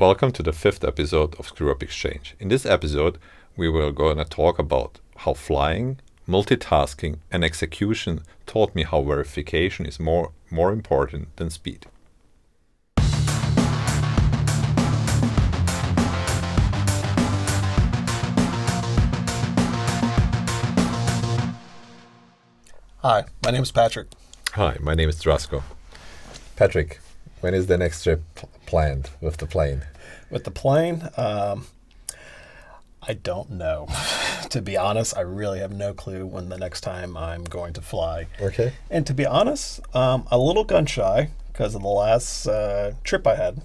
Welcome to the 5th episode of Screwup Exchange. In this episode, we will going to talk about how flying, multitasking, and execution taught me how verification is more important than speed. Hi, my name is Patrick. Hi, my name is Drasko. Patrick, when is the next trip planned with the plane? With the plane, I don't know. To be honest, I really have no clue when the next time I'm going to fly. Okay. And to be honest, a little gun shy because of the last trip I had,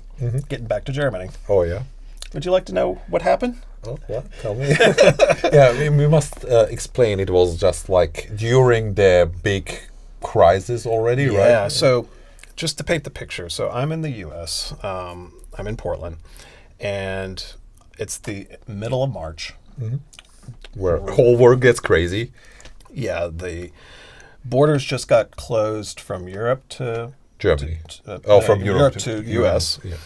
getting back to Germany. Oh, yeah? Would you like to know what happened? Oh, what? Tell me. Yeah, we must explain. It was just like during the big crisis already, right? Yeah, so just to paint the picture. So I'm in the U.S. I'm in Portland, and it's the middle of March. Where whole world gets crazy. Yeah, the borders just got closed from Europe to Germany. From Europe to U.S. Yeah.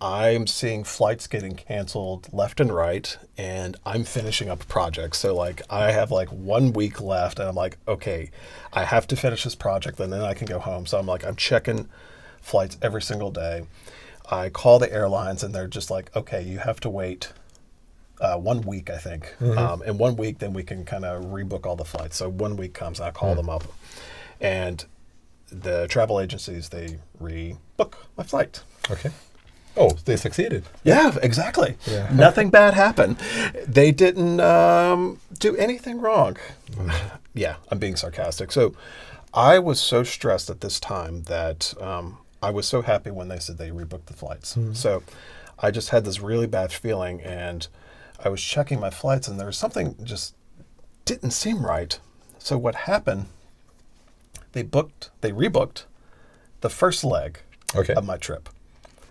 I'm seeing flights getting canceled left and right, and I'm finishing up projects. So like I have like 1 week left, and I'm like, okay, I have to finish this project, and then I can go home. So I'm checking flights every single day. I call the airlines, and they're just like, okay, you have to wait 1 week, I think. In 1 week, then we can kind of rebook all the flights. So 1 week comes, and I call them up, and the travel agencies, they rebook my flight. Okay. Oh, they succeeded. Yeah, exactly. Yeah. Nothing bad happened. They didn't do anything wrong. Yeah, I'm being sarcastic. So I was so stressed at this time that I was so happy when they said they rebooked the flights. So I just had this really bad feeling, and I was checking my flights, and there was something just didn't seem right. So what happened, they rebooked the first leg of my trip.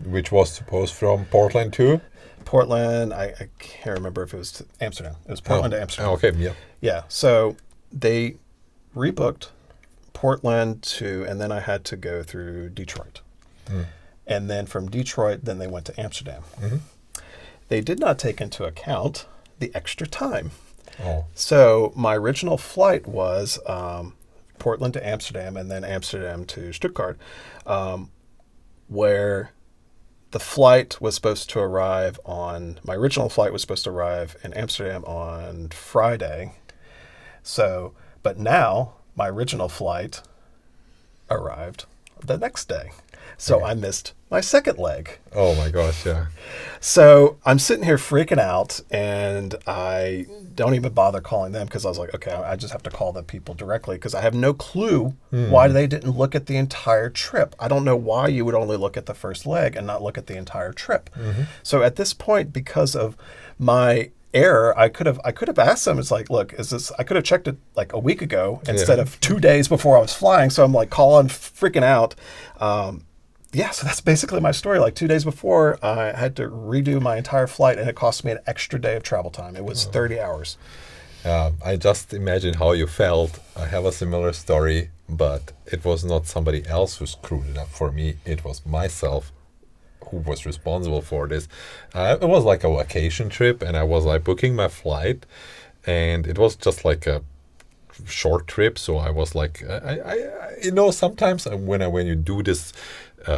Which was supposed from Portland to? Portland, I can't remember if it was to Amsterdam. It was Portland to Amsterdam. Oh, okay, yeah. Yeah, so they rebooked Portland to, and then I had to go through Detroit. And then from Detroit, then they went to Amsterdam. They did not take into account the extra time. Oh. So my original flight was Portland to Amsterdam and then Amsterdam to Stuttgart, where the flight was supposed to arrive my original flight was supposed to arrive in Amsterdam on Friday. So, but now my original flight arrived the next day. So I missed my second leg. Oh my gosh, yeah. So I'm sitting here freaking out, and I don't even bother calling them because I was like, okay, I just have to call the people directly because I have no clue why they didn't look at the entire trip. I don't know why you would only look at the first leg and not look at the entire trip. So at this point, because of my error, I could have asked them. It's like, look, I could have checked it like a week ago instead of 2 days before I was flying. So I'm like calling, freaking out. So that's basically my story. Like 2 days before, I had to redo my entire flight, and it cost me an extra day of travel time. It was 30 hours. I just imagine how you felt. I have a similar story, but it was not somebody else who screwed it up for me. It was myself who was responsible for this. It was like a vacation trip, and I was like booking my flight, and it was just like a short trip. So I was like, sometimes when you do this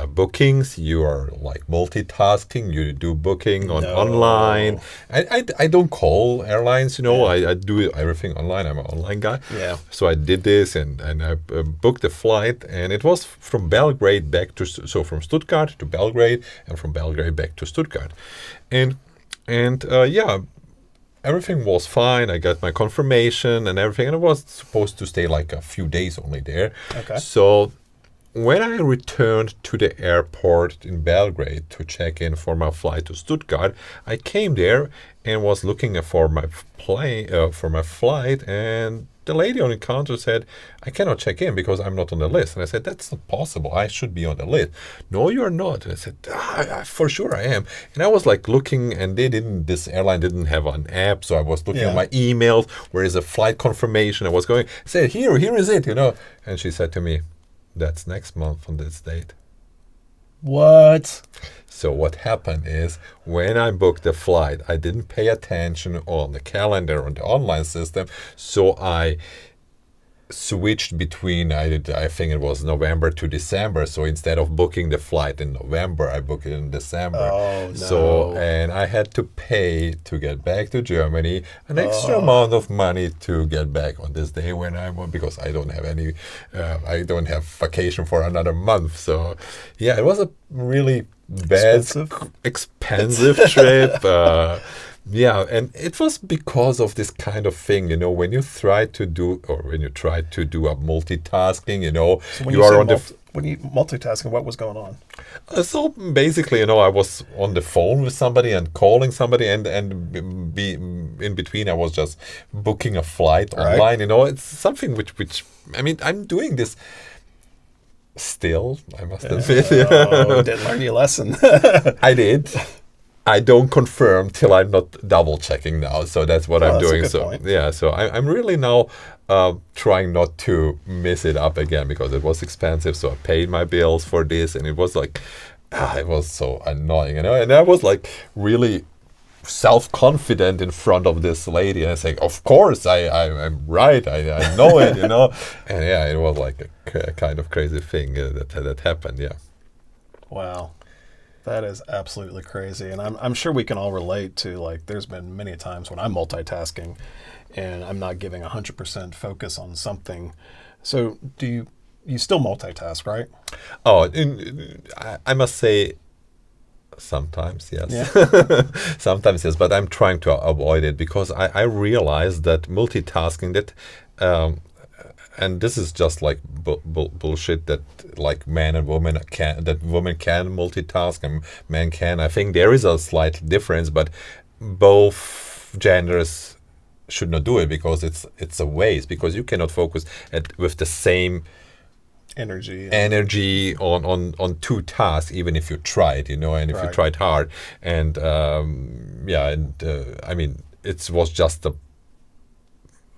bookings, you are like multitasking. You do booking online. I don't call airlines. I do everything online. I'm an online guy. Yeah. So I did this, and I booked a flight, and it was from Belgrade back to from Stuttgart to Belgrade, and from Belgrade back to Stuttgart, and everything was fine. I got my confirmation and everything, and I was supposed to stay like a few days only there. Okay. So when I returned to the airport in Belgrade to check in for my flight to Stuttgart, I came there and was looking for my flight, and the lady on the counter said, I cannot check in because I'm not on the list. And I said, that's not possible. I should be on the list. No, you're not. And I said, for sure I am. And I was like looking, and this airline didn't have an app. So I was looking at my emails, where is a flight confirmation? I was going, I said, here is it, And she said to me, that's next month on this date. What? So what happened is when I booked the flight, I didn't pay attention on the calendar on the online system. So I switched between I think it was November to December. So instead of booking the flight in November, I booked it in December. Oh, no. So and I had to pay to get back to Germany an extra amount of money to get back on this day when I want, because I don't have any I don't have vacation for another month. So yeah, it was a really bad expensive trip. Yeah, and it was because of this kind of thing, when you try to do a multitasking, So when you are on when you multitasking, what was going on? so basically, I was on the phone with somebody and calling somebody, and in between, I was just booking a flight online. It's something which I mean, I'm doing this still, I must admit. Didn't learn your lesson. I did. I don't confirm till I'm not double checking now. So that's what I'm that's a doing. good So point. yeah, so I'm really now trying not to mess it up again, because it was expensive. So I paid my bills for this, and it was like, it was so annoying, And I was like really self-confident in front of this lady, and I say, of course I'm right, I know it, And yeah, it was like a kind of crazy thing that happened. Yeah. Wow. That is absolutely crazy. And I'm sure we can all relate to, like, there's been many times when I'm multitasking and I'm not giving 100% focus on something. So do you still multitask, right? Oh, I must say, sometimes, yes. Yeah. Sometimes, yes, but I'm trying to avoid it, because I realize that multitasking, and this is just like bullshit, that like men and women women can multitask and men can. I think there is a slight difference, but both genders should not do it, because it's a waste, because you cannot focus with the same energy on two tasks, even if you tried, and if you tried hard. And I mean, it was just a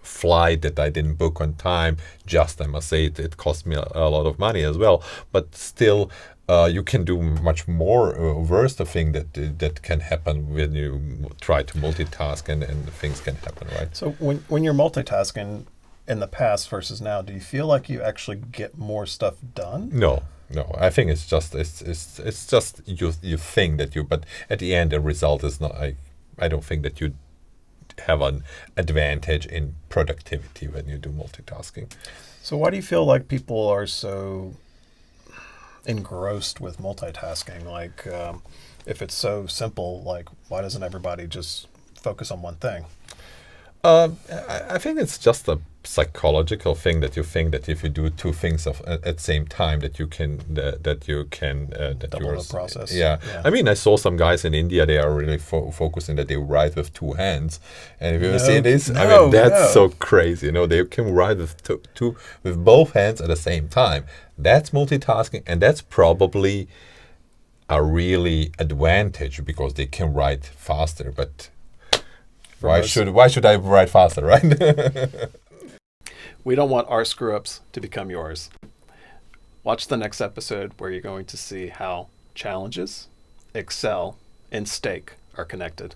flight that I didn't book on time. I must say, it cost me a lot of money as well. But still, you can do much more worse thing that can happen when you try to multitask, and things can happen, right? So when you're multitasking in the past versus now, do you feel like you actually get more stuff done? No. I think it's just you think that but at the end the result is not. I don't think that you have an advantage in productivity when you do multitasking. So why do you feel like people are so engrossed with multitasking? Like, if it's so simple, like, why doesn't everybody just focus on one thing? I think it's just a psychological thing, that you think that if you do two things at the same time, that you can double the process. Yeah. I mean, I saw some guys in India, they are really focusing that they write with two hands, and if you see this, I mean, that's so crazy. They can write with both hands at the same time. That's multitasking, and that's probably a really advantage, because they can write faster. But why should I write faster, right? We don't want our screw-ups to become yours. Watch the next episode, where you're going to see how challenges, excel, and stake are connected.